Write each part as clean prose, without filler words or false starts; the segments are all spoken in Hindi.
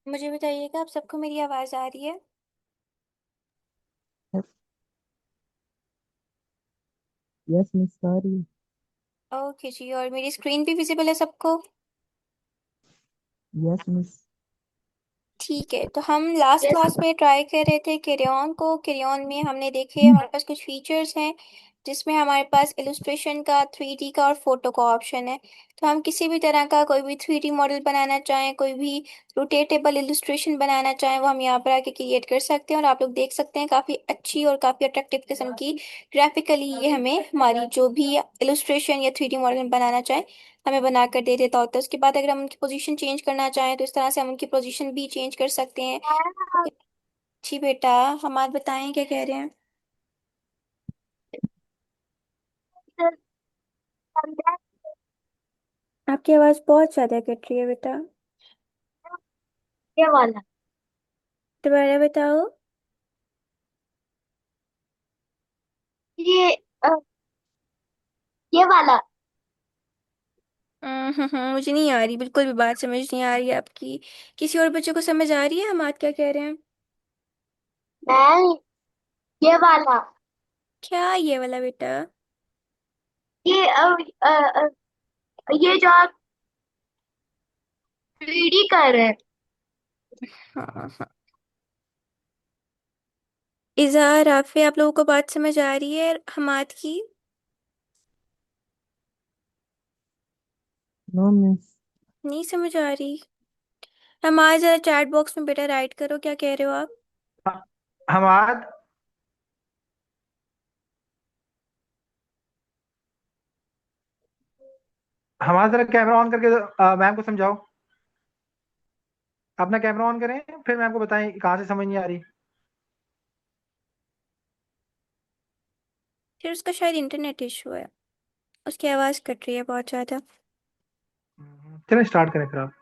मुझे बताइएगा, आप सबको मेरी आवाज़ आ रही है? Yes miss sorry. ओके जी। और मेरी स्क्रीन भी विजिबल है सबको? Yes miss. ठीक है, तो हम लास्ट यस। क्लास में ट्राई कर रहे थे क्रेयॉन को। क्रेयॉन में हमने देखे हमारे पास कुछ फीचर्स हैं, जिसमें हमारे पास इलस्ट्रेशन का, 3D का और फोटो का ऑप्शन है। तो हम किसी भी तरह का कोई भी 3D मॉडल बनाना चाहें, कोई भी रोटेटेबल इलस्ट्रेशन बनाना चाहें, वो हम यहाँ पर आके क्रिएट कर सकते हैं। और आप लोग देख सकते हैं, काफ़ी अच्छी और काफ़ी अट्रैक्टिव किस्म की ग्राफिकली ये हमें हमारी जो भी इलस्ट्रेशन या 3D मॉडल बनाना चाहें हमें बना कर दे देता होता है। उसके बाद अगर हम उनकी पोजीशन चेंज करना चाहें तो इस तरह से हम उनकी पोजीशन भी चेंज कर सकते हैं। जी बेटा, हम आज बताएं क्या कह रहे हैं? आपकी आवाज़ बहुत ज़्यादा कट रही है बेटा। ये वाला। दोबारा बताओ। ये अ, ये वाला। मुझे नहीं आ रही, बिल्कुल भी बात समझ नहीं आ रही है आपकी। किसी और बच्चों को समझ आ रही है हम आज क्या कह रहे हैं? मैं ये वाला। क्या ये वाला बेटा? ये अ, अ, ये जो आप 3D कर रहे हैं। हाँ हाँ। इज़हार, राफे, आप लोगों को बात समझ आ रही है हमाद की? No miss. नहीं समझ आ रही? हमाद, जरा चैट बॉक्स में बेटा राइट करो, क्या कह रहे हो आप? हमाद। हमाद जरा कैमरा ऑन करके मैम को समझाओ। अपना कैमरा ऑन करें, फिर मैम को बताएं कहाँ से समझ नहीं आ रही। फिर उसका शायद इंटरनेट इशू है, उसकी आवाज़ कट रही है बहुत ज़्यादा। चलें स्टार्ट करें फिर आप।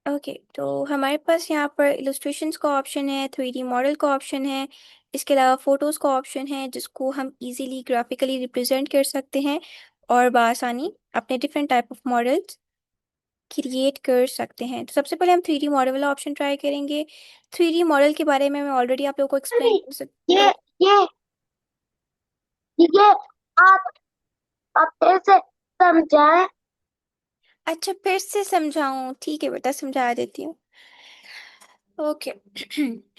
ओके, तो हमारे पास यहाँ पर इलस्ट्रेशंस का ऑप्शन है, 3D मॉडल का ऑप्शन है, इसके अलावा फ़ोटोज़ का ऑप्शन है, जिसको हम इजीली ग्राफिकली रिप्रेजेंट कर सकते हैं और बआसानी अपने different type of models create कर सकते हैं। तो सबसे पहले हम 3D मॉडल वाला ऑप्शन ट्राई करेंगे। 3D मॉडल के बारे में मैं ऑलरेडी आप लोगों को एक्सप्लेन अरे, कर सक ये ये ये आप फिर से समझाएं। अच्छा, फिर से समझाऊँ? ठीक है बेटा, समझा देती हूँ। ओके।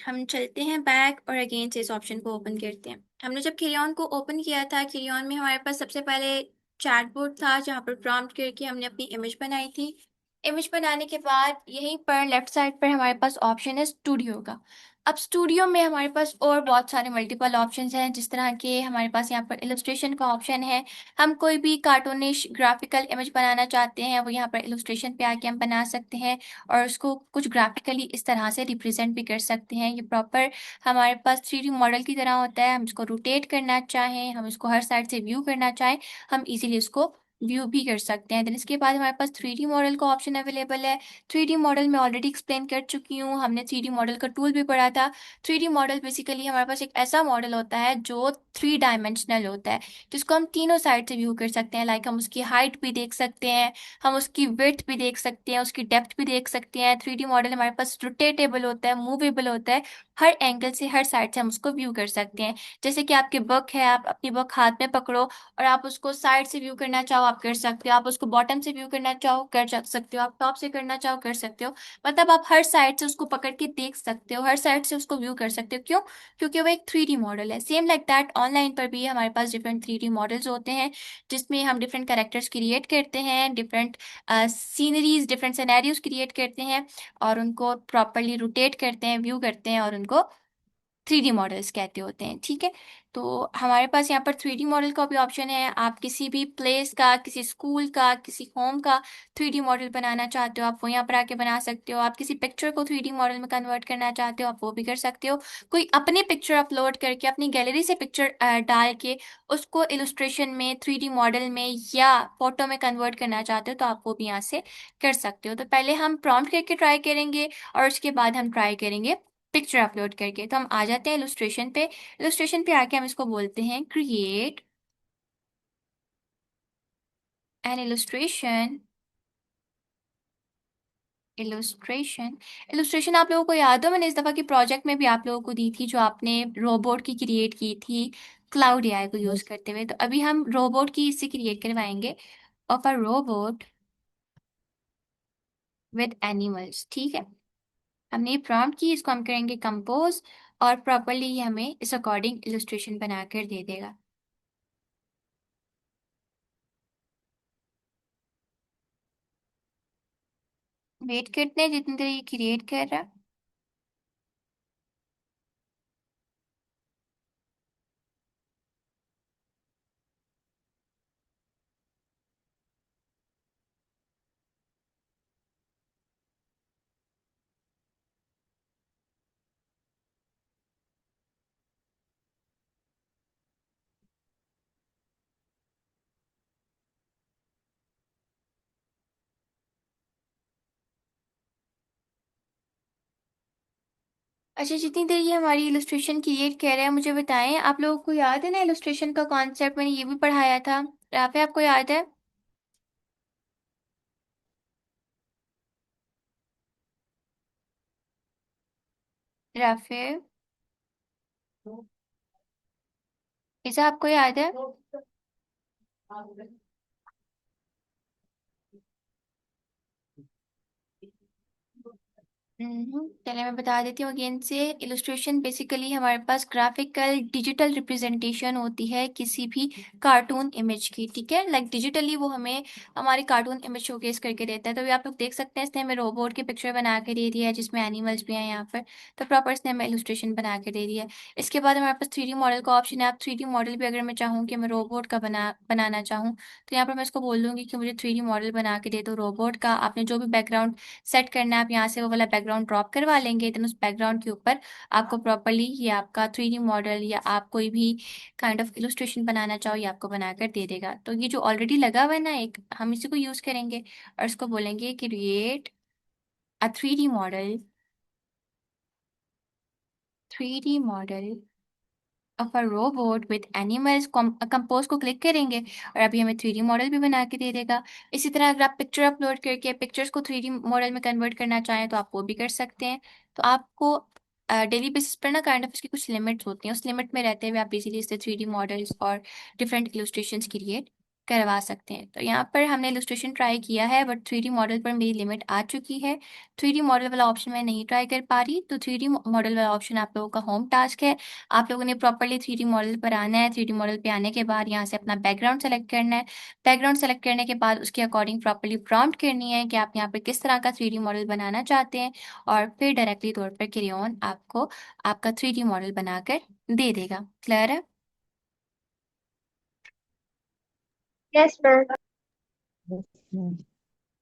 हम चलते हैं बैक और अगेन से इस ऑप्शन को ओपन करते हैं। हमने जब क्रेयॉन को ओपन किया था, क्रेयॉन में हमारे पास सबसे पहले चैटबॉट था, जहाँ पर प्रॉम्प्ट करके हमने अपनी इमेज बनाई थी। इमेज बनाने के बाद यहीं पर लेफ्ट साइड पर हमारे पास ऑप्शन है स्टूडियो का। अब स्टूडियो में हमारे पास और बहुत सारे मल्टीपल ऑप्शंस हैं, जिस तरह के हमारे पास यहाँ पर इलस्ट्रेशन का ऑप्शन है। हम कोई भी कार्टूनिश ग्राफिकल इमेज बनाना चाहते हैं, वो यहाँ पर इलस्ट्रेशन पे आके हम बना सकते हैं और उसको कुछ ग्राफिकली इस तरह से रिप्रेजेंट भी कर सकते हैं। ये प्रॉपर हमारे पास 3D मॉडल की तरह होता है। हम इसको रोटेट करना चाहें, हम इसको हर साइड से व्यू करना चाहें, हम इजीली इसको व्यू भी कर सकते हैं। देन इसके बाद हमारे पास 3D मॉडल का ऑप्शन अवेलेबल है। 3D मॉडल मैं ऑलरेडी एक्सप्लेन कर चुकी हूँ, हमने 3D मॉडल का टूल भी पढ़ा था। 3D मॉडल बेसिकली हमारे पास एक ऐसा मॉडल होता है जो 3 डायमेंशनल होता है, जिसको हम तीनों साइड से व्यू कर सकते हैं। लाइक हम उसकी हाइट भी देख सकते हैं, हम उसकी विड्थ भी देख सकते हैं, उसकी डेप्थ भी देख सकते हैं। 3D मॉडल हमारे पास रोटेटेबल होता है, मूवेबल होता है, हर एंगल से हर साइड से हम उसको व्यू कर सकते हैं। जैसे कि आपके बुक है, आप अपनी बुक हाथ में पकड़ो और आप उसको साइड से व्यू करना चाहो आप कर सकते हो, आप उसको बॉटम से व्यू करना चाहो कर सकते हो, आप टॉप से करना चाहो कर सकते हो। मतलब आप हर साइड से उसको पकड़ के देख सकते हो, हर साइड से उसको व्यू कर सकते हो। क्यों? क्योंकि वो एक 3D मॉडल है। सेम लाइक दैट ऑनलाइन पर भी हमारे पास डिफरेंट 3D मॉडल्स होते हैं, जिसमें हम डिफरेंट कैरेक्टर्स क्रिएट करते हैं, different sceneries, different scenarios create करते हैं और उनको प्रॉपरली रोटेट करते हैं, व्यू करते हैं और उनको 3D मॉडल्स कहते होते हैं। ठीक है, तो हमारे पास यहाँ पर 3D मॉडल का भी ऑप्शन है। आप किसी भी प्लेस का, किसी स्कूल का, किसी होम का 3D मॉडल बनाना चाहते हो, आप वो यहाँ पर आके बना सकते हो। आप किसी पिक्चर को 3D मॉडल में कन्वर्ट करना चाहते हो, आप वो भी कर सकते हो। कोई अपनी पिक्चर अपलोड करके, अपनी गैलरी से पिक्चर डाल के उसको इलस्ट्रेशन में, 3D मॉडल में या फोटो में कन्वर्ट करना चाहते हो, तो आप वो भी यहाँ से कर सकते हो। तो पहले हम प्रॉम्प्ट करके ट्राई करेंगे और उसके बाद हम ट्राई करेंगे पिक्चर अपलोड करके। तो हम आ जाते हैं इलस्ट्रेशन पे। इलस्ट्रेशन पे आके हम इसको बोलते हैं create an illustration illustration. Illustration आप लोगों को याद हो, मैंने इस दफा की प्रोजेक्ट में भी आप लोगों को दी थी, जो आपने रोबोट की क्रिएट की थी क्लाउड एआई को यूज करते हुए। तो अभी हम रोबोट की इससे क्रिएट करवाएंगे, of a robot with animals. ठीक है, हमने ये प्रॉम्प्ट की, इसको हम करेंगे कंपोज, और प्रॉपरली ये हमें इस अकॉर्डिंग इलुस्ट्रेशन बनाकर दे देगा। वेट करते हैं जितनी देर ये क्रिएट कर रहा है। अच्छा, जितनी देर ये हमारी इलस्ट्रेशन क्रिएट कर रहे हैं, मुझे बताएं, आप लोगों को याद है ना इलस्ट्रेशन का कॉन्सेप्ट, मैंने ये भी पढ़ाया था। राफे, आपको याद है? राफे, इसे आपको याद है? चलिए मैं बता देती हूँ अगेन से। इलस्ट्रेशन बेसिकली हमारे पास ग्राफिकल डिजिटल रिप्रेजेंटेशन होती है किसी भी कार्टून इमेज की। ठीक है, लाइक डिजिटली वो हमें हमारी कार्टून इमेज शोकेस करके देता है। तो ये आप लोग देख सकते हैं, इसने हमें रोबोट की पिक्चर बना के दे दिया है जिसमें एनिमल्स भी हैं यहाँ पर। तो प्रॉपर इसने हमें इलस्ट्रेशन बना के दे दिया है। इसके बाद हमारे पास 3D मॉडल का ऑप्शन है। आप 3D मॉडल भी, अगर मैं चाहूँ कि मैं रोबोट का बनाना चाहूँ, तो यहाँ पर मैं इसको बोल दूंगी कि मुझे 3D मॉडल बना के दे दो रोबोट का। आपने जो भी बैकग्राउंड सेट करना है, आप यहाँ से वो वाला बैकग्राउंड ड्रॉप करवा लेंगे, देन उस बैकग्राउंड के ऊपर आपको प्रॉपरली ये आपका 3D मॉडल या आप कोई भी काइंड ऑफ इलस्ट्रेशन बनाना चाहो, ये आपको बनाकर दे देगा। तो ये जो ऑलरेडी लगा हुआ है ना एक, हम इसी को यूज करेंगे और इसको बोलेंगे create a 3D model, 3D model of a robot with animals. Compose को क्लिक करेंगे और अभी हमें 3D मॉडल भी बना के दे देगा। इसी तरह अगर आप पिक्चर अपलोड करके पिक्चर्स को 3D मॉडल में कन्वर्ट करना चाहें तो आप वो भी कर सकते हैं। तो आपको डेली बेसिस पर ना काइंड ऑफ इसकी कुछ लिमिट्स होती हैं, उस लिमिट में रहते हुए आप इजीली इससे 3D मॉडल्स और डिफरेंट इलस्ट्रेशंस क्रिएट करवा सकते हैं। तो यहाँ पर हमने इलस्ट्रेशन ट्राई किया है, बट 3D मॉडल पर मेरी लिमिट आ चुकी है। 3D मॉडल वाला ऑप्शन मैं नहीं ट्राई कर पा रही, तो 3D मॉडल वाला ऑप्शन आप लोगों का होम टास्क है। आप लोगों ने प्रॉपरली 3D मॉडल पर आना है। 3D मॉडल पे आने के बाद यहाँ से अपना बैकग्राउंड सेलेक्ट करना है। बैकग्राउंड सेलेक्ट करने के बाद उसके अकॉर्डिंग प्रॉपरली प्रॉम्प्ट करनी है कि आप यहाँ पे किस तरह का 3D मॉडल बनाना चाहते हैं, और फिर डायरेक्टली तौर पर क्रेयॉन आपको आपका 3D मॉडल बनाकर दे देगा। क्लियर है? Yes ma'am.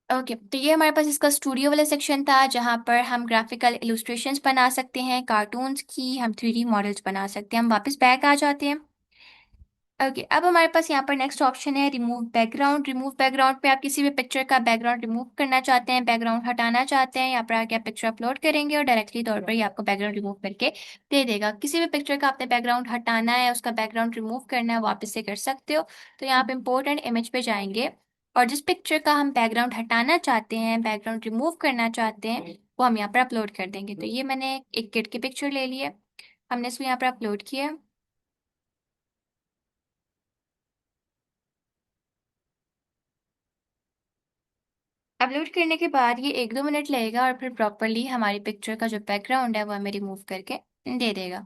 ओके, तो ये हमारे पास इसका स्टूडियो वाला सेक्शन था, जहाँ पर हम ग्राफिकल इलस्ट्रेशंस बना सकते हैं, कार्टून्स की हम 3D मॉडल्स बना सकते हैं। हम वापस बैक आ जाते हैं। ओके, अब हमारे पास यहाँ पर नेक्स्ट ऑप्शन है रिमूव बैकग्राउंड। रिमूव बैकग्राउंड पे आप किसी भी पिक्चर का बैकग्राउंड रिमूव करना चाहते हैं, बैकग्राउंड हटाना चाहते हैं, यहाँ पर आके आप पिक्चर अपलोड करेंगे और डायरेक्टली तौर पर ही आपको बैकग्राउंड रिमूव करके दे देगा। किसी भी पिक्चर का आपने बैकग्राउंड हटाना है, उसका बैकग्राउंड रिमूव करना है, वापस से कर सकते हो। तो यहाँ पे इम्पोर्ट एंड इमेज पे जाएंगे, और जिस पिक्चर का हम बैकग्राउंड हटाना चाहते हैं, बैकग्राउंड रिमूव करना चाहते हैं, वो हम यहाँ पर अपलोड कर देंगे। तो ये मैंने एक किट की पिक्चर ले ली है, हमने इसको यहाँ पर अपलोड किया। अपलोड करने के बाद ये 1-2 मिनट लगेगा, और फिर प्रॉपरली हमारी पिक्चर का जो बैकग्राउंड है वो हमें रिमूव करके दे देगा।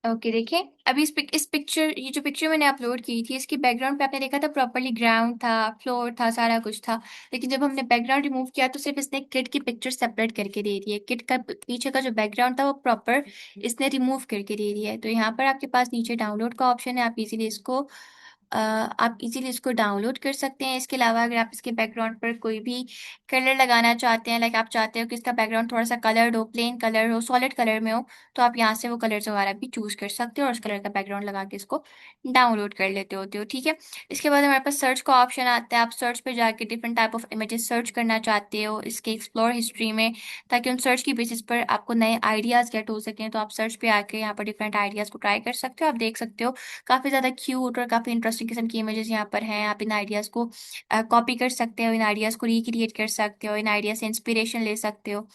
ओके, देखिए अभी इस पिक्चर, ये जो पिक्चर मैंने अपलोड की थी, इसकी बैकग्राउंड पे आपने देखा था प्रॉपरली ग्राउंड था, फ्लोर था, सारा कुछ था। लेकिन जब हमने बैकग्राउंड रिमूव किया तो सिर्फ इसने किट की पिक्चर सेपरेट करके दे दी है। किट का पीछे का जो बैकग्राउंड था वो प्रॉपर इसने रिमूव करके दे दिया है। तो यहाँ पर आपके पास नीचे डाउनलोड का ऑप्शन है, आप इजीली इसको आप इजीली इसको डाउनलोड कर सकते हैं। इसके अलावा अगर आप इसके बैकग्राउंड पर कोई भी कलर लगाना चाहते हैं, लाइक आप चाहते हो कि इसका बैकग्राउंड थोड़ा सा कलर्ड हो, प्लेन कलर हो, सॉलिड कलर में हो, तो आप यहाँ से वो कलर्स वगैरह भी चूज कर सकते हो और उस कलर का बैकग्राउंड लगा के इसको डाउनलोड कर लेते होते हो। ठीक है। इसके बाद हमारे पास सर्च का ऑप्शन आता है। आप सर्च पे जाके different type of images search करना चाहते हो इसके एक्सप्लोर हिस्ट्री में, ताकि उन सर्च की बेसिस पर आपको नए आइडियाज गेट हो सकें। तो आप सर्च पे आके यहाँ पर डिफरेंट आइडियाज को ट्राई कर सकते हो। आप देख सकते हो काफी ज्यादा क्यूट और काफी इंटरेस्टिंग किस्म की इमेजेस यहाँ पर हैं। आप इन आइडियाज को कॉपी कर सकते हो, इन आइडियाज को रिक्रिएट कर सकते हो, इन आइडिया से इंस्पिरेशन ले सकते हो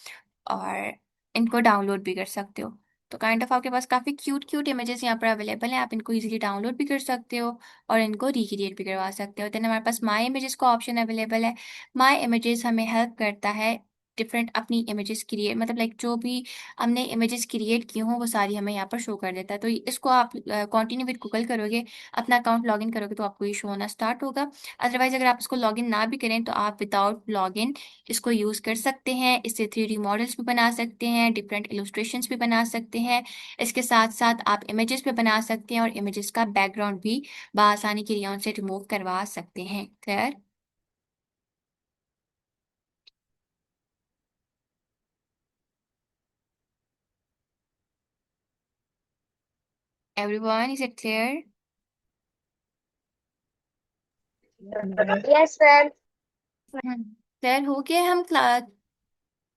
और इनको डाउनलोड भी कर सकते हो। तो काइंड ऑफ आपके पास काफी क्यूट क्यूट इमेजेस यहाँ पर अवेलेबल हैं। आप इनको इजीली डाउनलोड भी कर सकते हो और इनको रिक्रिएट भी करवा सकते हो। देन हमारे पास माई इमेजेस का ऑप्शन अवेलेबल है। माई इमेजेस हमें हेल्प करता है डिफरेंट अपनी इमेजेस क्रिएट, मतलब लाइक जो भी हमने इमेजेस क्रिएट की हों वो सारी हमें यहाँ पर शो कर देता है। तो इसको आप कंटिन्यू विद गूगल करोगे, अपना अकाउंट लॉगिन करोगे तो आपको ये शो होना स्टार्ट होगा। अदरवाइज अगर आप इसको लॉगिन ना भी करें तो आप विदाउट लॉगिन इसको यूज कर सकते हैं। इससे 3D मॉडल्स भी बना सकते हैं, डिफरेंट इलस्ट्रेशंस भी बना सकते हैं। इसके साथ साथ आप इमेजेस भी बना सकते हैं और इमेजेस का बैकग्राउंड भी बआसानी क्रेयॉन से रिमूव करवा सकते हैं। Clear? Everyone, is it clear? Yes, ma'am. Clear हो गया? हम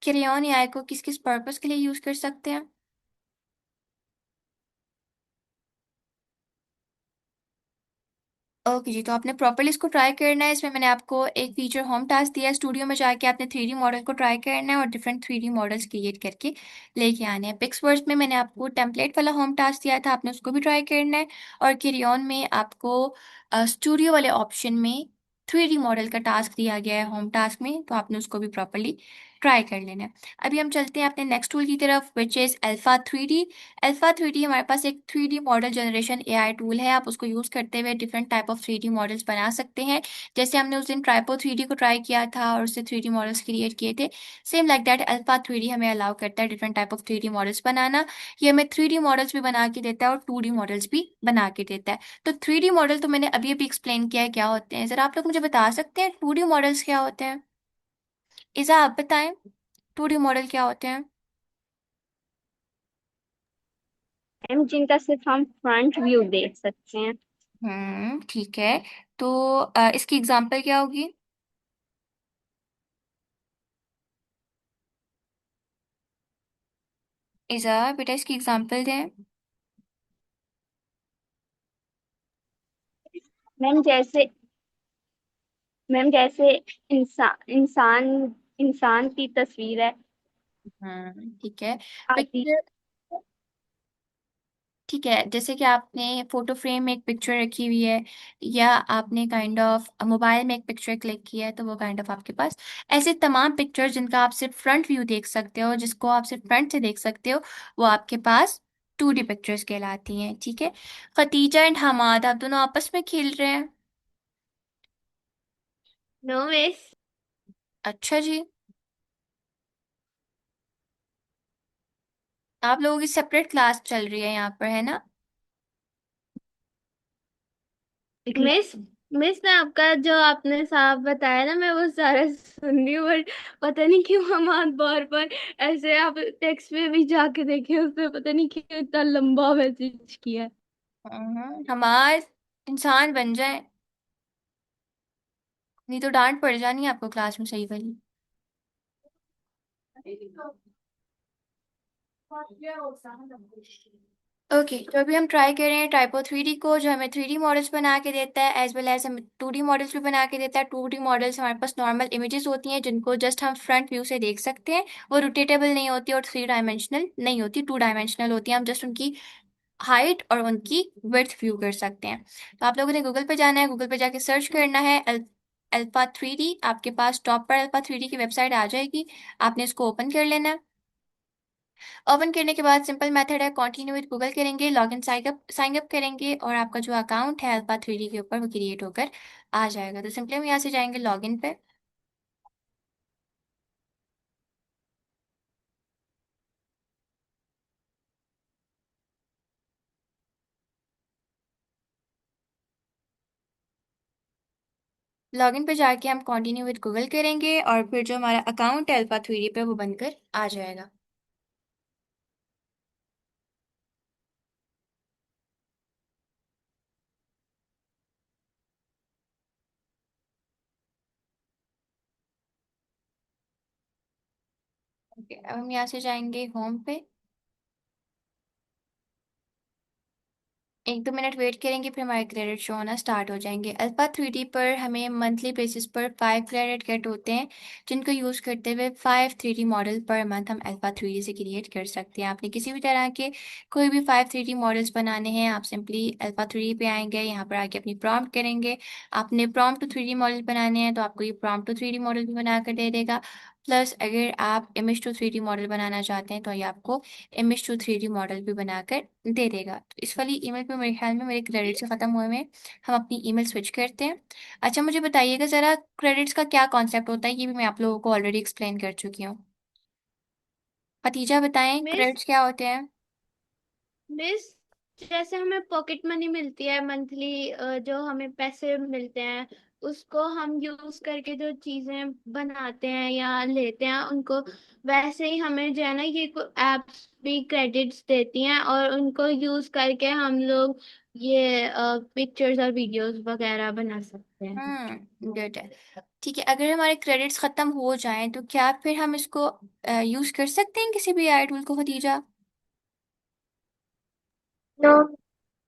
क्रेयॉन एआई को किस किस पर्पस के लिए यूज कर सकते हैं? ओके जी, तो आपने प्रॉपरली इसको ट्राई करना है। इसमें मैंने आपको एक फीचर होम टास्क दिया है। स्टूडियो में जाके आपने 3D मॉडल को ट्राई करना है और डिफरेंट 3D मॉडल्स क्रिएट करके लेके आने हैं। पिक्सवर्स में मैंने आपको टेम्पलेट वाला होम टास्क दिया था, आपने उसको भी ट्राई करना है। और क्रेयॉन में आपको स्टूडियो वाले ऑप्शन में 3D मॉडल का टास्क दिया गया है होम टास्क में, तो आपने उसको भी प्रॉपरली ट्राई कर लेना है। अभी हम चलते हैं अपने नेक्स्ट टूल की तरफ, which is alpha 3D। Alpha 3D हमारे पास एक 3D model generation AI tool है। आप उसको यूज करते हुए different type of 3D models बना सकते हैं। जैसे हमने उस दिन ट्राइपो 3D को ट्राई किया था और उससे 3D मॉडल्स क्रिएट किए थे, same like that alpha 3D हमें अलाउ करता है different type of 3D models बनाना। ये हमें 3D मॉडल्स भी बना के देता है और 2D मॉडल्स भी बना के देता है। तो 3D मॉडल तो मैंने अभी अभी एक्सप्लेन किया है क्या होते हैं। जरा आप लोग मुझे बता सकते हैं 2D मॉडल्स क्या होते हैं? इज़ा आप बताएं, 2D मॉडल क्या होते हैं? मैम, जिनका सिर्फ हम फ्रंट व्यू देख सकते हैं। ठीक है। तो इसकी एग्जांपल क्या होगी? इज़ा बेटा इसकी एग्जांपल दें। मैम जैसे मैम जैसे इंसान इंसान की तस्वीर है ठीक है। आदि। पिक्चर, ठीक है, जैसे कि आपने फोटो फ्रेम में एक पिक्चर रखी हुई है या आपने काइंड ऑफ मोबाइल में एक पिक्चर क्लिक किया है, तो वो काइंड ऑफ आपके पास ऐसे तमाम पिक्चर जिनका आप सिर्फ फ्रंट व्यू देख सकते हो, जिसको आप सिर्फ फ्रंट से देख सकते हो, वो आपके पास 2D पिक्चर्स कहलाती हैं। ठीक है। खतीजा एंड हमाद आप दोनों आपस में खेल रहे हैं? No miss. अच्छा जी। आप लोगों की सेपरेट क्लास चल रही है यहाँ पर, है ना? मिस मिस मैं आपका जो आपने साहब बताया ना, मैं वो सारा सुन रही हूँ, बट पता नहीं क्यों हम बार बार ऐसे, आप टेक्स्ट में भी जाके देखे उसने पता नहीं क्यों इतना लंबा मैसेज किया है। हमारे इंसान बन जाए, नहीं तो डांट पड़ जानी है आपको क्लास में सही वाली। ओके, तो अभी हम ट्राई कर रहे हैं टाइपो 3D को, जो हमें 3D मॉडल्स बना के देता है, एज वेल एज हमें 2D मॉडल्स भी बना के देता है। 2D मॉडल्स हमारे पास नॉर्मल इमेजेस होती हैं जिनको जस्ट हम फ्रंट व्यू से देख सकते हैं। वो रोटेटेबल नहीं होती और 3 डायमेंशनल नहीं होती, 2 डायमेंशनल होती है। हम जस्ट उनकी हाइट और उनकी विड्थ व्यू कर सकते हैं। तो आप लोगों ने गूगल पे जाना है, गूगल पे जाके सर्च करना है अल्फा 3D। आपके पास टॉप पर अल्फा 3D की वेबसाइट आ जाएगी, आपने इसको ओपन कर लेना है। ओपन करने के बाद सिंपल मेथड है, कंटिन्यू विद गूगल करेंगे, लॉगिन साइन अप करेंगे और आपका जो अकाउंट है अल्फा 3D के ऊपर वो क्रिएट होकर आ जाएगा। तो सिंपली हम यहाँ से जाएंगे लॉगिन पे। लॉगिन पे जाके हम कंटिन्यू विद गूगल करेंगे और फिर जो हमारा अकाउंट है अल्फा थ्री पे वो बनकर आ जाएगा। ओके, अब हम यहाँ से जाएंगे होम पे। 1-2 मिनट वेट करेंगे, फिर हमारे क्रेडिट शो होना स्टार्ट हो जाएंगे। अल्फा थ्री डी पर हमें मंथली बेसिस पर 5 क्रेडिट गेट होते हैं, जिनको यूज़ करते हुए 5 3D मॉडल पर मंथ हम अल्फा थ्री डी से क्रिएट कर सकते हैं। आपने किसी भी तरह के कोई भी 5 3D मॉडल्स बनाने हैं, आप सिंपली अल्फा थ्री डी पे आएंगे, यहाँ पर आके अपनी प्रॉम्प्ट करेंगे। आपने प्रॉम्प्ट टू 3D मॉडल बनाने हैं तो आपको ये प्रॉम्प्ट टू 3D मॉडल भी बना कर दे देगा। प्लस अगर आप इमेज टू 3D मॉडल बनाना चाहते हैं तो ये आपको इमेज टू 3D मॉडल भी बनाकर दे देगा। तो इस वाली ईमेल पे मेरे ख्याल में मेरे क्रेडिट्स खत्म हुए में, हम अपनी ईमेल स्विच करते हैं। अच्छा, मुझे बताइएगा ज़रा क्रेडिट्स का क्या कॉन्सेप्ट होता है, ये भी मैं आप लोगों को ऑलरेडी एक्सप्लेन कर चुकी हूँ। खतीजा बताएं मिस क्रेडिट्स क्या होते हैं। मिस जैसे हमें पॉकेट मनी मिलती है मंथली, जो हमें पैसे मिलते हैं उसको हम यूज करके जो चीजें बनाते हैं या लेते हैं उनको, वैसे ही हमें जो है ना ये एप्स भी क्रेडिट्स देती हैं और उनको यूज करके हम लोग ये पिक्चर्स और वीडियोस वगैरह बना सकते हैं। गुड है। ठीक है, अगर हमारे क्रेडिट्स ख़त्म हो जाएं तो क्या फिर हम इसको यूज़ कर सकते हैं किसी भी एआई टूल को, खतीजा? नो,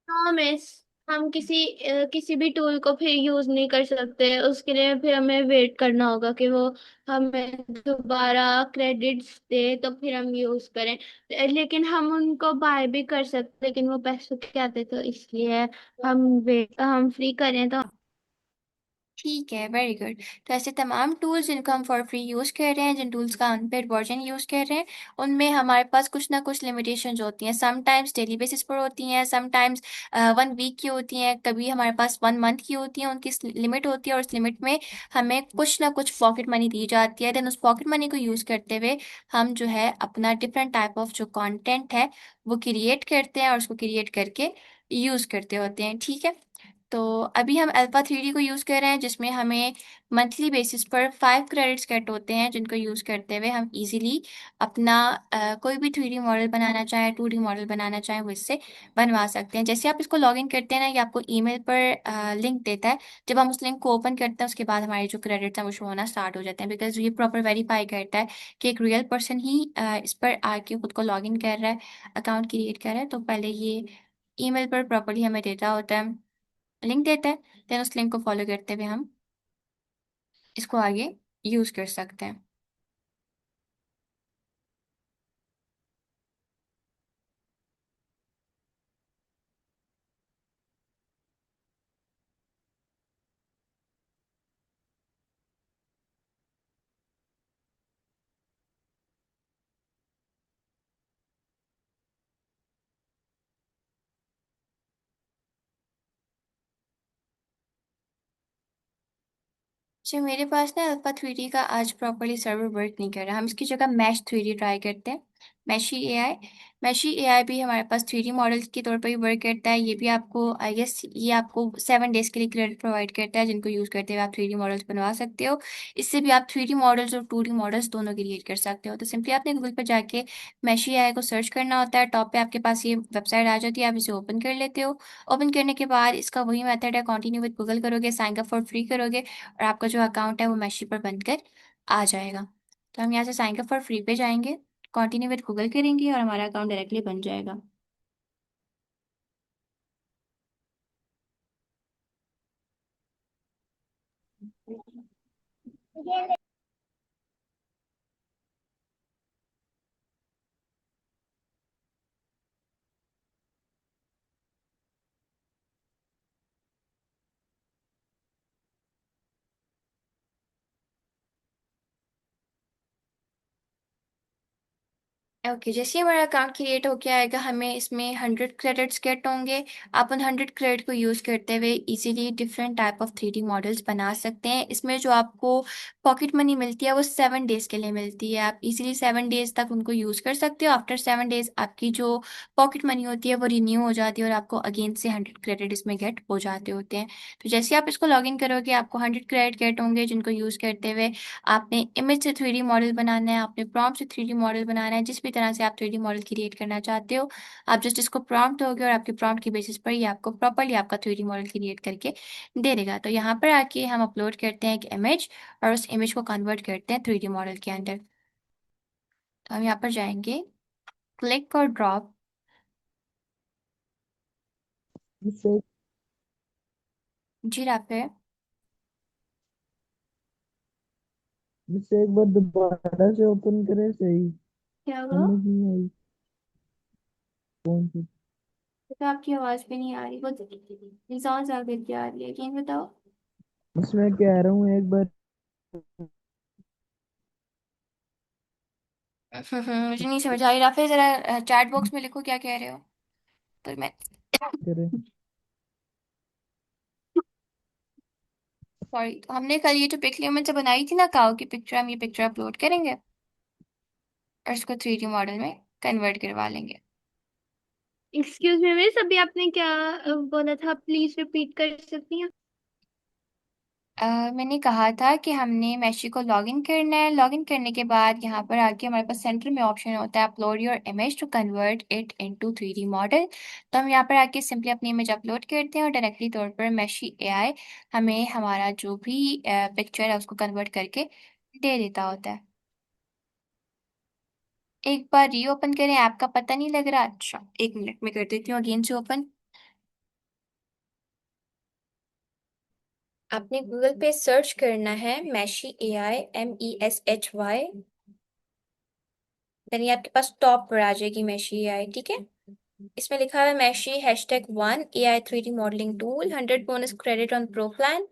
नो मिस, हम किसी भी टूल को फिर यूज नहीं कर सकते, उसके लिए फिर हमें वेट करना होगा कि वो हमें दोबारा क्रेडिट्स दे तो फिर हम यूज करें। लेकिन हम उनको बाय भी कर सकते, लेकिन वो पैसों के आते तो इसलिए हम फ्री करें तो। ठीक है, वेरी गुड। तो ऐसे तमाम टूल्स जिनको हम फॉर फ्री यूज़ कर रहे हैं, जिन टूल्स का अनपेड वर्जन यूज़ कर रहे हैं, उनमें हमारे पास कुछ ना कुछ लिमिटेशंस होती हैं। समटाइम्स डेली बेसिस पर होती हैं, समटाइम्स 1 वीक की होती हैं, कभी हमारे पास 1 मंथ की होती हैं। उनकी लिमिट होती है और उस लिमिट में हमें कुछ ना कुछ पॉकेट मनी दी जाती है। देन उस पॉकेट मनी को यूज़ करते हुए हम जो है अपना डिफरेंट टाइप ऑफ जो कॉन्टेंट है वो क्रिएट करते हैं और उसको क्रिएट करके यूज़ करते होते हैं। ठीक है, तो अभी हम अल्फा थ्री डी को यूज़ कर रहे हैं, जिसमें हमें मंथली बेसिस पर 5 क्रेडिट्स गेट होते हैं, जिनको यूज़ करते हुए हम इजीली अपना कोई भी 3D मॉडल बनाना चाहें, 2D मॉडल बनाना चाहें, वो इससे बनवा सकते हैं। जैसे आप इसको लॉगिन करते हैं ना, ये आपको ईमेल पर लिंक देता है। जब हम उस लिंक को ओपन करते हैं उसके बाद हमारे जो क्रेडिट्स हैं वो शो होना स्टार्ट हो जाते हैं, बिकॉज ये प्रॉपर वेरीफाई करता है कि एक रियल पर्सन ही इस पर आके खुद को लॉगिन कर रहा है, अकाउंट क्रिएट कर रहा है। तो पहले ये ईमेल पर प्रॉपरली हमें देता होता है, लिंक देता है। देन उस लिंक को फॉलो करते हुए हम इसको आगे यूज कर सकते हैं। जी, मेरे पास ना अल्फा थ्री डी का आज प्रॉपरली सर्वर वर्क नहीं कर रहा। हम इसकी जगह मैश थ्री डी ट्राई करते हैं। मैशी एआई, मैशी एआई भी हमारे पास 3D मॉडल के तौर पर ही वर्क करता है। ये भी आपको आई गेस ये आपको 7 डेज के लिए क्रेडिट प्रोवाइड करता है, जिनको यूज़ करते हुए आप 3D मॉडल्स बनवा सकते हो। इससे भी आप 3D मॉडल्स और 2D मॉडल्स दोनों क्रिएट कर सकते हो। तो सिंपली आपने गूगल पर जाके मैशी एआई को सर्च करना होता है। टॉप पे आपके पास ये वेबसाइट आ जाती है, आप इसे ओपन कर लेते हो। ओपन करने के बाद इसका वही मेथड है, कंटिन्यू विद गूगल करोगे, साइन अप फॉर फ्री करोगे और आपका जो अकाउंट है वो मैशी पर बनकर आ जाएगा। तो हम यहाँ से साइन अप फॉर फ्री पे जाएंगे, कंटिन्यू विद गूगल करेंगे और हमारा अकाउंट डायरेक्टली बन जाएगा। ओके, जैसे ही हमारा अकाउंट क्रिएट होके आएगा, हमें इसमें 100 क्रेडिट्स गेट होंगे। आप उन 100 क्रेडिट को यूज़ करते हुए easily different type of 3D models बना सकते हैं। इसमें जो आपको पॉकेट मनी मिलती है वो 7 डेज के लिए मिलती है। आप इजीली 7 डेज तक उनको यूज़ कर सकते हो। आफ्टर 7 डेज आपकी जो पॉकेट मनी होती है वो रिन्यू हो जाती है और आपको अगेन से 100 क्रेडिट इसमें गेट हो जाते होते हैं। तो जैसे ही आप इसको लॉग इन करोगे, आपको 100 क्रेडिट गेट होंगे, जिनको यूज़ करते हुए आपने इमेज से 3D मॉडल बनाना है, आपने प्रॉम्प्ट से 3D मॉडल बनाना है, जिस भी तरह से आप 3D मॉडल क्रिएट करना चाहते हो, आप जस्ट इसको प्रॉम्प्ट दोगे और आपके प्रॉम्प्ट की बेसिस पर ये आपको प्रॉपरली आपका 3D मॉडल क्रिएट करके दे देगा। तो यहाँ पर आके हम अपलोड करते हैं एक इमेज और उस इमेज को कन्वर्ट करते हैं 3D मॉडल के अंदर। तो हम यहाँ पर जाएंगे, क्लिक और ड्रॉप। मुझसे जी राफे, मुझसे एक बार दोबारा से ओपन करें, सही क्या हुआ? समझ नहीं आई कौन सी। तो आपकी आवाज़ भी नहीं आ रही, बहुत इंसान सा करके आ रही है, क्या बताओ। उसमें कह रहा हूँ एक बार मुझे नहीं समझ आई राफे, जरा चैट बॉक्स में लिखो क्या कह रहे हो। तो मैं करें। सॉरी, तो हमने कल ये जो पिक में से बनाई थी ना काऊ की पिक्चर, हम ये पिक्चर अपलोड करेंगे और इसको 3D मॉडल में कन्वर्ट करवा लेंगे। एक्सक्यूज मी मिस, अभी आपने क्या बोला था, प्लीज रिपीट कर सकती हैं? मैंने कहा था कि हमने मैशी को लॉगिन करना है। लॉगिन करने के बाद यहाँ पर आके हमारे पास सेंटर में ऑप्शन होता है upload your image to convert it into 3D model. तो हम यहाँ पर आके सिंपली अपनी इमेज अपलोड करते हैं और डायरेक्टली तौर पर मैशी एआई हमें हमारा जो भी पिक्चर है उसको कन्वर्ट करके दे देता होता है। एक बार रीओपन करें, ऐप का पता नहीं लग रहा। अच्छा, 1 मिनट में कर देती हूँ अगेन से ओपन। आपने गूगल पे सर्च करना है मैशी एआई, MESHY। देन ये आपके पास टॉप पर आ जाएगी मैशी एआई, ठीक है। इसमें लिखा है Meshy #1 AI 3D modelling tool, 100 bonus credit on pro plan,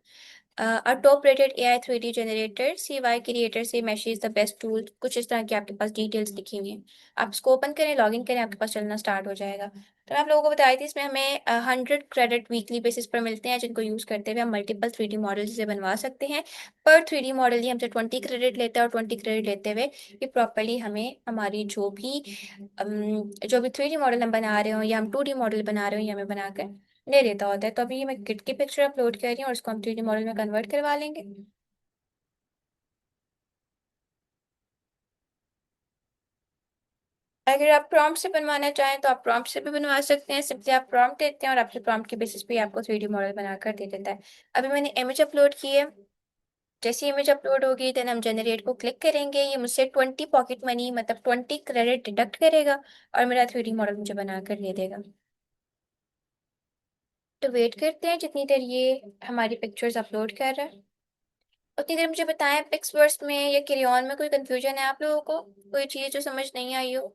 a top rated AI 3D generator, CY creator से Meshy is the best tool. कुछ इस तरह की आपके पास डिटेल्स लिखी हुई हैं। आप इसको ओपन करें, लॉगिन करें, आपके पास चलना स्टार्ट हो जाएगा। तो मैं आप लोगों को बताई थी, इसमें हमें 100 क्रेडिट वीकली बेसिस पर मिलते हैं, जिनको यूज़ करते हुए हम मल्टीपल 3D मॉडल से बनवा सकते हैं। पर 3D मॉडल ही हमसे 20 क्रेडिट लेता है और 20 क्रेडिट लेते हुए ये प्रॉपरली हमें हमारी जो भी 3D मॉडल हम बना रहे हो या हम 2D मॉडल बना रहे हो, ये हमें बनाकर दे देता होता है। तो अभी मैं किट की पिक्चर अपलोड कर रही हूँ और इसको हम 3D मॉडल में कन्वर्ट करवा लेंगे। अगर आप प्रॉम्प्ट से बनवाना चाहें तो आप प्रॉम्प्ट से भी बनवा सकते हैं। सिंपली आप प्रॉम्प्ट देते हैं और आपके प्रॉम्प्ट के बेसिस पे आपको 3D मॉडल बनाकर दे देता है। अभी मैंने इमेज अपलोड की है। जैसी इमेज अपलोड होगी देन हम जनरेट को क्लिक करेंगे। ये मुझसे 20 पॉकेट मनी मतलब 20 क्रेडिट डिडक्ट करेगा और मेरा 3D मॉडल मुझे बनाकर दे देगा। तो वेट करते हैं जितनी देर ये हमारी पिक्चर्स अपलोड कर रहा है। उतनी देर मुझे बताएं, पिक्सवर्स में या क्रेयॉन में कोई कंफ्यूजन है आप लोगों को, कोई चीज़ जो समझ नहीं आई हो?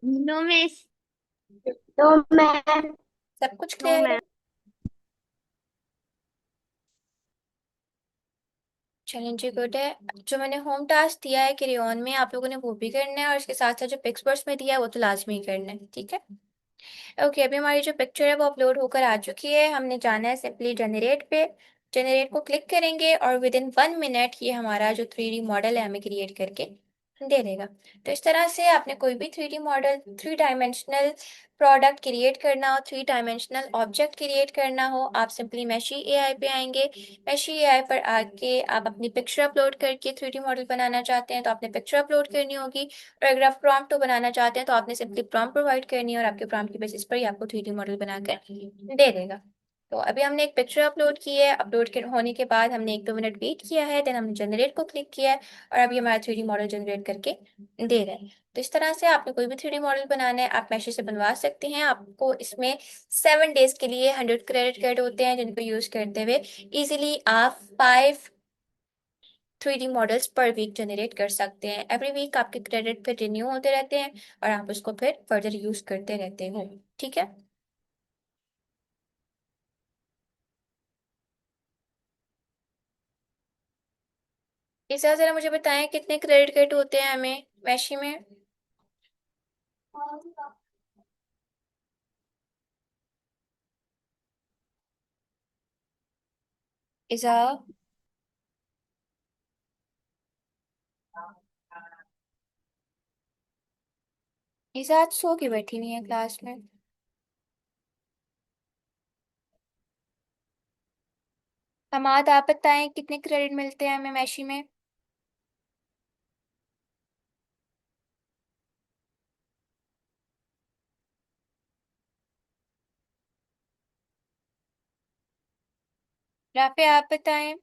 No miss. तो मैं सब कुछ नो क्लियर है? मैम। चलें जी, गुड है। जो मैंने होम टास्क दिया है क्रेयॉन में, आप लोगों ने वो भी करना है और इसके साथ साथ जो पिक्सवर्स में दिया है वो तो लाजमी ही करना है, ठीक है। ओके, अभी हमारी जो पिक्चर है वो अपलोड होकर आ चुकी है। हमने जाना है सिंपली जनरेट पे। जनरेट को क्लिक करेंगे और विद इन 1 मिनट ये हमारा जो 3D मॉडल है हमें क्रिएट करके दे देगा। तो इस तरह से आपने कोई भी 3D model, 3 dimensional product create करना हो, 3 डायमेंशनल ऑब्जेक्ट क्रिएट करना हो, आप सिंपली मैशी एआई पे आएंगे। मैशी एआई पर आके आप अपनी पिक्चर अपलोड करके 3D मॉडल बनाना चाहते हैं तो आपने पिक्चर अपलोड करनी होगी। और अगर आप प्रॉम्प्ट तो बनाना चाहते हैं तो आपने सिंपली प्रॉम्प्ट प्रोवाइड करनी है और आपके प्रॉम्प्ट की बेसिस पर ही आपको 3D मॉडल बनाकर दे देगा। तो अभी हमने एक पिक्चर अपलोड की है। अपलोड होने के बाद हमने 1-2 मिनट वेट किया है, देन हमने जनरेट को क्लिक किया है और अभी हमारा 3D मॉडल जनरेट करके दे रहा है। तो इस तरह से आपने कोई भी 3D मॉडल बनाना है आप मैशे से बनवा सकते हैं। आपको इसमें 7 डेज के लिए 100 क्रेडिट होते हैं, जिनको यूज करते हुए इजिली आप 5 3D मॉडल्स पर वीक जनरेट कर सकते हैं। एवरी वीक आपके क्रेडिट फिर रिन्यू होते रहते हैं और आप उसको फिर फर्दर यूज करते रहते हो, ठीक है। इस तरह जरा मुझे बताएं कितने क्रेडिट कार्ड होते हैं हमें मैशी में। इज़ा, इज़ा आज सो के बैठी नहीं है क्लास में। हमाद, आप बताएं कितने क्रेडिट मिलते हैं हमें मैशी में? राफे, आप बताएं।